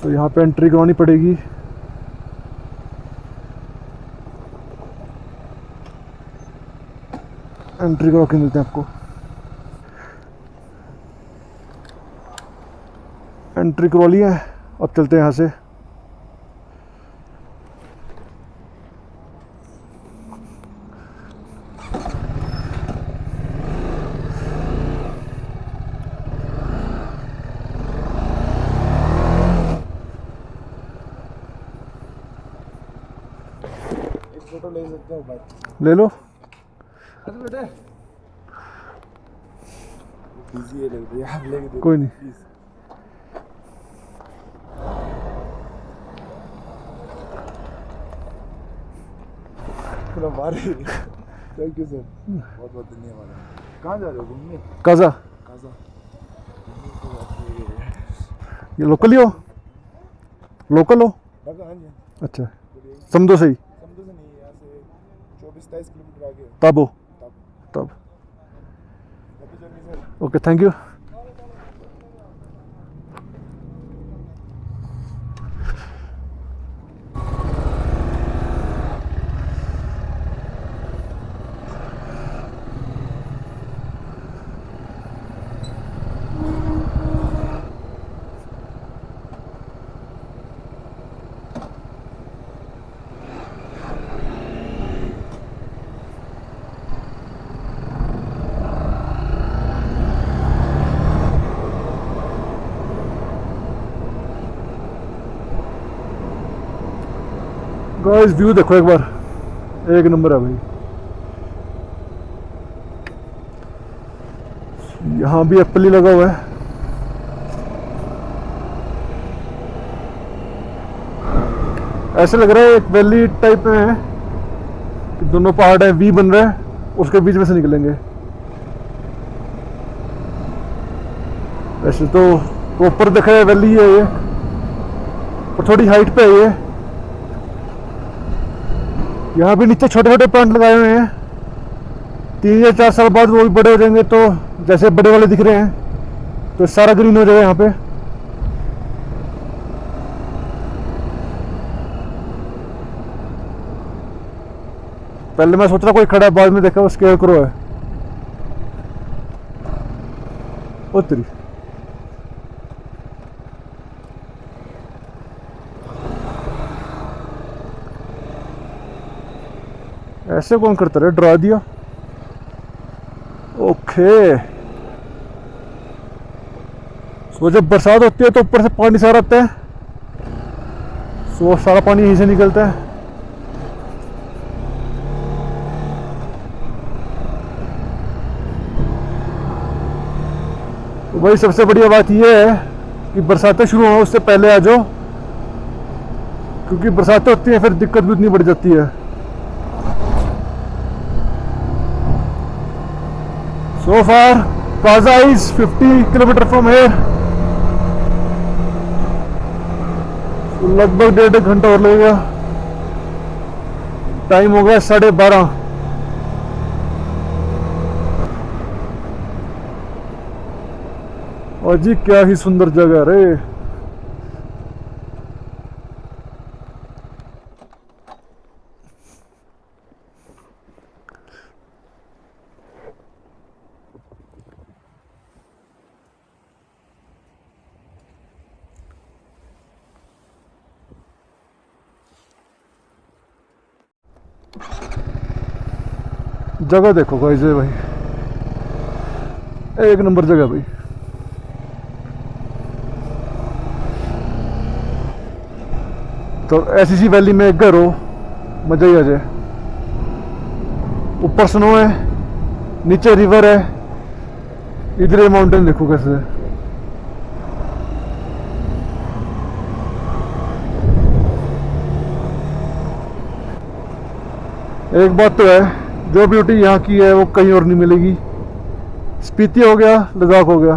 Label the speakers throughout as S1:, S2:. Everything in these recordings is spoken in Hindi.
S1: तो यहाँ पे एंट्री करवानी पड़ेगी। एंट्री करवा के मिलते हैं आपको। एंट्री करवा लिया है, अब चलते हैं यहाँ से।
S2: फोटो ले सकते हो भाई?
S1: ले लो।
S2: अरे बेटे बिजी है लग रही है, आप लेके दो
S1: कोई नहीं।
S2: प्लीज। थोड़ा बाहर थैंक यू सर, बहुत बहुत धन्यवाद। कहाँ जा रहे हो घूमने?
S1: काजा।
S2: काजा
S1: ये लोकल ही हो? लोकल हो?
S2: हाँ जी।
S1: अच्छा, समझो सही।
S2: समझो से नहीं, यहाँ से 24-23 किलोमीटर आगे है।
S1: तब हो? तब
S2: sir
S1: okay, thank you. Guys view देखो एक बार, एक नंबर है भाई। यहाँ भी एप्पल ही लगा हुआ है। ऐसे लग रहा है एक वैली टाइप में है कि दोनों पहाड़ है, वी बन रहा है, उसके बीच में से निकलेंगे। वैसे तो ऊपर देखा है वैली है ये, और थोड़ी हाइट पे है ये। यहाँ भी नीचे छोटे छोटे प्लांट लगाए हुए हैं, 3 या 4 साल बाद वो भी बड़े हो जाएंगे, तो जैसे बड़े वाले दिख रहे हैं तो सारा ग्रीन हो जाएगा यहाँ पे। पहले मैं सोच रहा कोई खड़ा है, बाद में देखा वो स्केयर करो है। उतरी ऐसे कौन करता रहे, डरा दिया। ओके, सो जब बरसात होती है तो ऊपर से पानी सारा आता है, सो सारा पानी यहीं से निकलता है। तो भाई सबसे बढ़िया बात यह है कि बरसातें शुरू हो उससे पहले आ जाओ, क्योंकि बरसातें होती हैं फिर दिक्कत भी उतनी बढ़ जाती है। So far, Kaza is 50 kilometer from here. So, लगभग 1.5 घंटा और लगेगा। टाइम हो गया 12:30। और जी क्या ही सुंदर जगह रे। जगह देखो गाइस भाई, एक नंबर जगह भाई। तो ऐसी सी वैली में एक घर हो, मजा ही आ जाए। ऊपर स्नो है, नीचे रिवर है, इधर ये माउंटेन देखो कैसे है। एक बात तो है, जो ब्यूटी यहाँ की है वो कहीं और नहीं मिलेगी। स्पीति हो गया, लद्दाख हो गया,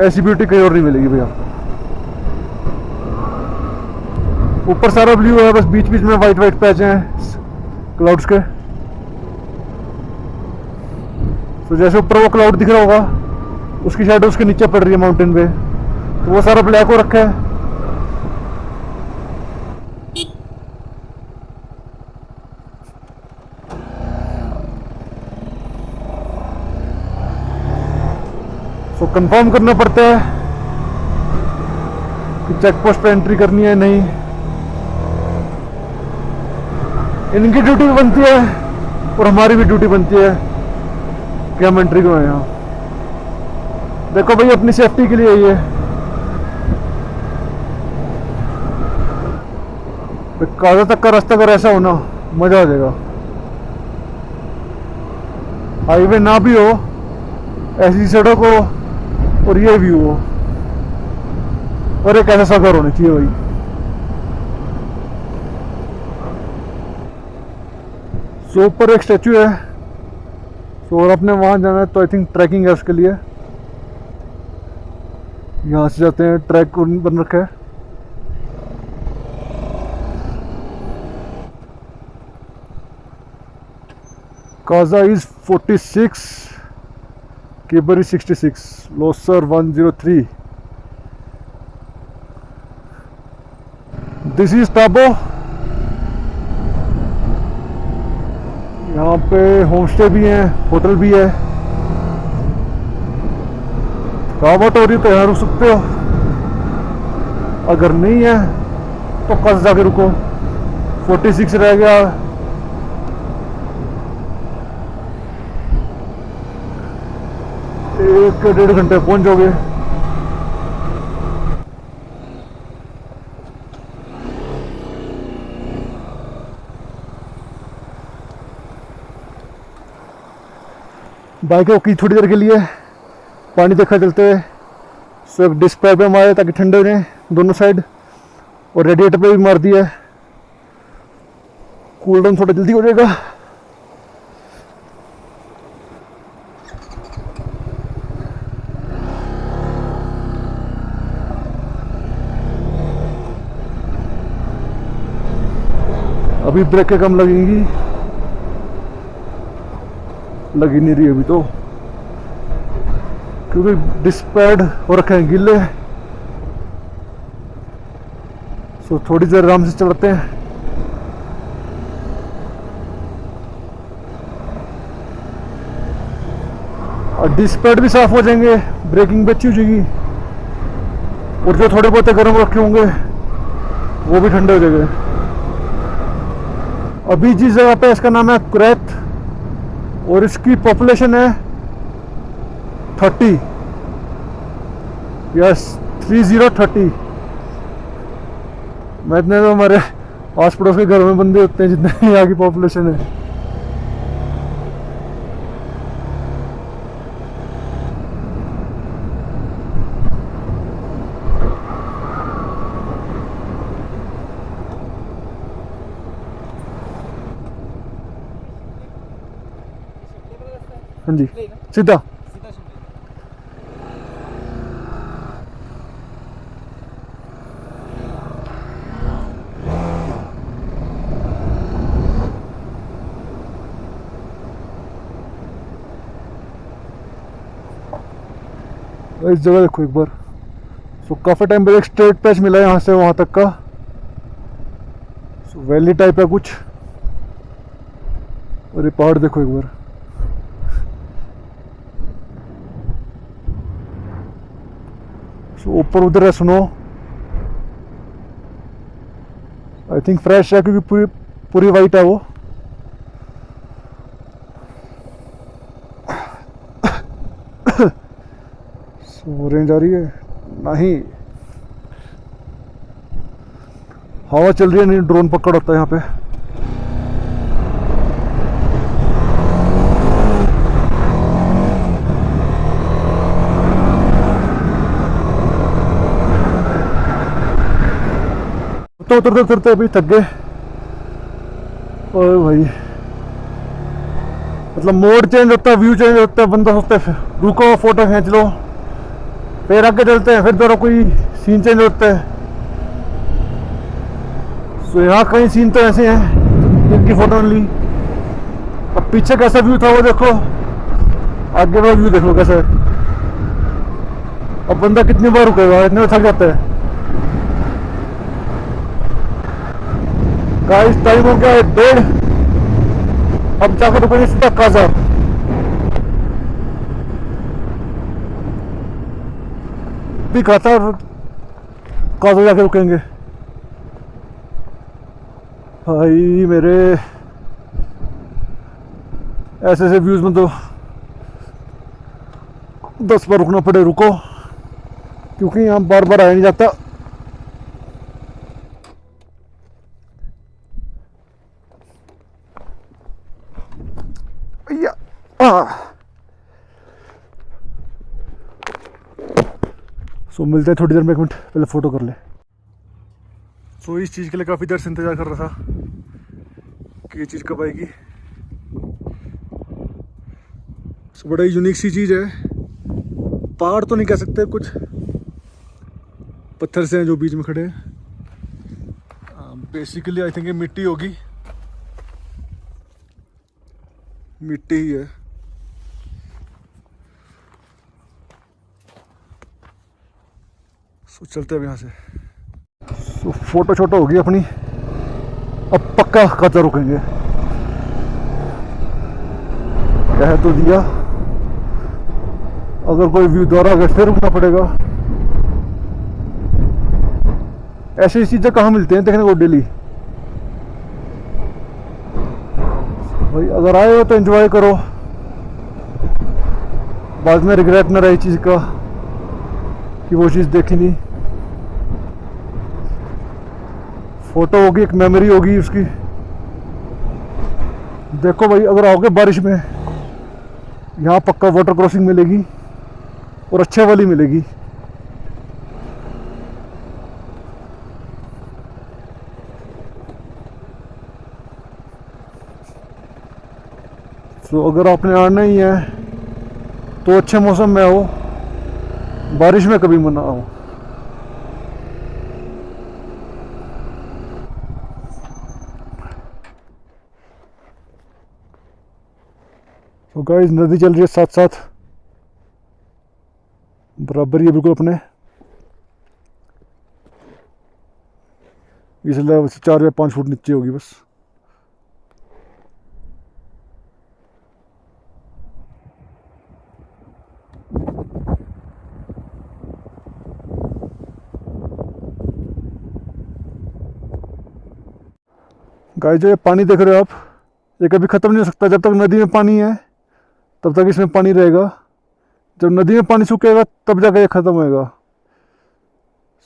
S1: ऐसी ब्यूटी कहीं और नहीं मिलेगी भैया। ऊपर सारा ब्लू है, बस बीच बीच में वाइट वाइट पैच हैं क्लाउड्स के। तो जैसे ऊपर वो क्लाउड दिख रहा होगा, उसकी शैडो उसके नीचे पड़ रही है माउंटेन पे, तो वो सारा ब्लैक हो रखा है। तो कंफर्म करना पड़ता है कि चेक पोस्ट पे एंट्री करनी है नहीं। इनकी ड्यूटी भी बनती है और हमारी भी ड्यूटी बनती है कि हम एंट्री करवाएं। यहाँ देखो भाई, अपनी सेफ्टी के लिए ये काजा तक का रास्ता अगर ऐसा हो ना, मजा आ जाएगा। हाईवे ना भी हो, ऐसी सड़क हो और ये व्यू हो, और एक ऐसा घर होना चाहिए भाई। सो ऊपर एक स्टैचू है, तो और अपने वहां जाना है, तो आई थिंक ट्रैकिंग है उसके लिए। यहाँ से जाते हैं, ट्रैक बन रखा है। Kaza is 46, केबरी 66, Losar 103। This is Tabo. यहाँ पे होम स्टे भी है, होटल भी है। थकावट हो रही तो यहाँ रुक सकते हो, अगर नहीं है तो कस जाके रुको। 46 रह गया। एक 1.5 घंटे पहुंच जाओगे। बाइक रोकी थोड़ी देर के लिए, पानी देखा चलते हुए। सो एक डिस्क पे मारे ताकि ठंडे हो जाए दोनों साइड, और रेडिएटर पे भी मार दिया है, कूल डाउन थोड़ा जल्दी हो जाएगा। अभी ब्रेकें कम लगेंगी, लगी नहीं रही अभी तो, क्योंकि डिस्क पैड हो रखे हैं गीले। सो थोड़ी देर आराम से चलते हैं। और डिस्क पैड भी साफ हो जाएंगे, ब्रेकिंग भी अच्छी हो जाएगी, और जो थोड़े बहुत गर्म रखे होंगे वो भी ठंडे हो जाएंगे। अभी जिस जगह पे, इसका नाम है कुरैत, और इसकी पॉपुलेशन है 30, यस 3030। मैं इतने तो हमारे आस पड़ोस के घरों में बंदे होते हैं जितने यहाँ की पॉपुलेशन है। हाँ जी, सीधा। इस जगह देखो एक बार। सो काफी टाइम बाद एक स्ट्रेट पैच मिला है यहाँ से वहां तक का। सो वैली टाइप है कुछ, और ये पहाड़ देखो एक बार। सो ऊपर उधर है स्नो, आई थिंक फ्रेश है क्योंकि पूरी पूरी वाइट है वो। सो रेंज आ रही है नहीं, हवा चल रही है, नहीं ड्रोन पकड़ होता है यहाँ पे। तो उतरते उतरते अभी थक गए। ओए भाई, मतलब मोड चेंज होता है, व्यू चेंज होता है, बंदा सोचता है रुको फोटो खींच लो, फिर आगे चलते हैं, फिर दोनों कोई सीन चेंज होता है। तो यहाँ कई सीन तो ऐसे हैं जिनकी फोटो ली। अब पीछे कैसा व्यू था वो देखो, आगे वाला व्यू देखो कैसा है। अब बंदा कितनी बार रुकेगा, इतने में थक जाता है। गाइस टाइम हो गया है 1:30। अब जाकर रुकेंगे सीधा काजा। भी खाता काजा जाके रुकेंगे। भाई मेरे ऐसे ऐसे व्यूज में तो 10 बार रुकना पड़े, रुको, क्योंकि यहाँ बार बार आया नहीं जाता। भैया सो मिलते हैं थोड़ी देर में, 1 मिनट पहले फोटो कर ले। सो इस चीज़ के लिए काफ़ी देर से इंतज़ार कर रहा था कि ये चीज़ कब आएगी। सो बड़ा यूनिक सी चीज़ है, पहाड़ तो नहीं कह सकते, कुछ पत्थर से हैं जो बीच में खड़े हैं। बेसिकली आई थिंक ये मिट्टी होगी, मिट्टी ही है। सो चलते हैं अब यहाँ से। सो फोटो शोटो होगी अपनी, अब पक्का काजा रुकेंगे। कह तो दिया, अगर कोई व्यू दोहरा गया फिर रुकना पड़ेगा। ऐसी चीजें कहाँ मिलती हैं देखने को डेली। भाई अगर आए हो तो एंजॉय करो, बाद में रिग्रेट ना रहे चीज का कि वो चीज देखी नहीं। फोटो होगी, एक मेमोरी होगी उसकी। देखो भाई अगर आओगे बारिश में, यहाँ पक्का वाटर क्रॉसिंग मिलेगी और अच्छे वाली मिलेगी। तो अगर आपने आना ही है तो अच्छे मौसम में आओ, बारिश में कभी मत आओ। तो गाइस नदी चल रही है साथ साथ, बराबर ही है बिल्कुल अपने। इस लेवल से 4 या 5 फुट नीचे होगी बस। गाइस जो ये पानी देख रहे हो आप, ये कभी ख़त्म नहीं हो सकता। जब तक नदी में पानी है तब तक इसमें पानी रहेगा, जब नदी में पानी सूखेगा तब जाकर ये ख़त्म होएगा।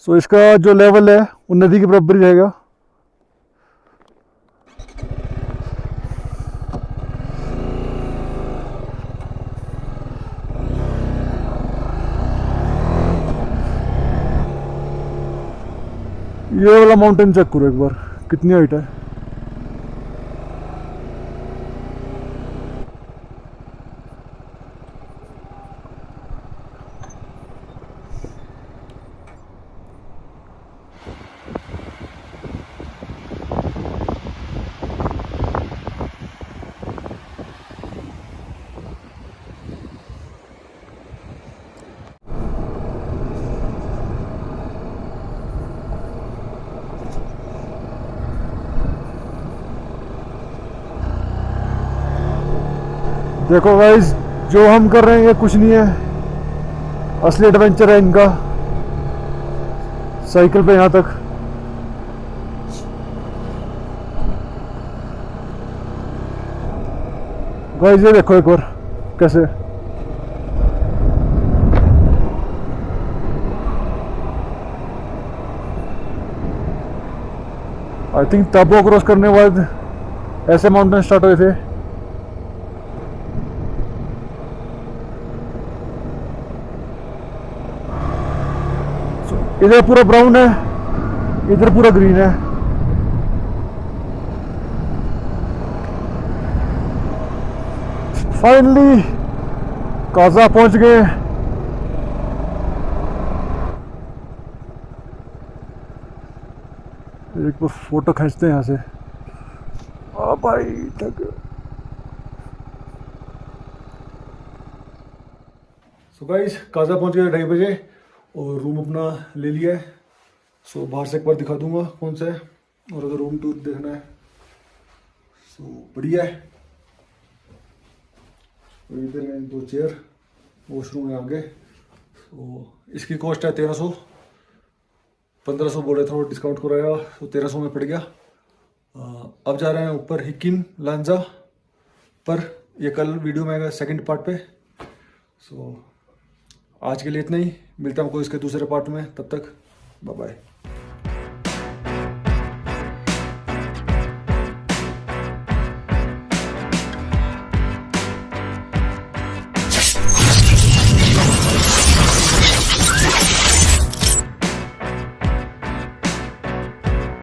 S1: सो इसका जो लेवल है वो नदी के बराबर ही रहेगा। ये वाला माउंटेन चेक करो एक बार, कितनी हाइट है। देखो गाइस जो हम कर रहे हैं ये कुछ नहीं है, असली एडवेंचर है इनका। साइकिल पे यहाँ तक। गाइस ये देखो एक बार कैसे। आई थिंक ताबो क्रॉस करने के बाद ऐसे माउंटेन स्टार्ट हुए थे। इधर पूरा ब्राउन है, इधर पूरा ग्रीन है। फाइनली काजा पहुंच गए। एक बार फोटो खींचते हैं यहाँ से। आ भाई थक। सो गाइस काजा पहुंच गए 2:30 बजे और रूम अपना ले लिया है। सो बाहर से एक बार दिखा दूंगा कौन सा है, और अगर रूम टूर देखना है सो बढ़िया है। तो इधर है 2 चेयर, वॉशरूम है आगे। तो इसकी कॉस्ट है 1300, 1500 बोले था, और डिस्काउंट कराया तो 1300 में पड़ गया। अब जा रहे हैं ऊपर हिकिम लांजा पर, ये कल वीडियो में आएगा सेकंड पार्ट पे। सो आज के लिए इतना ही, मिलता हूँ आपको इसके दूसरे पार्ट में, तब तक बाय बाय।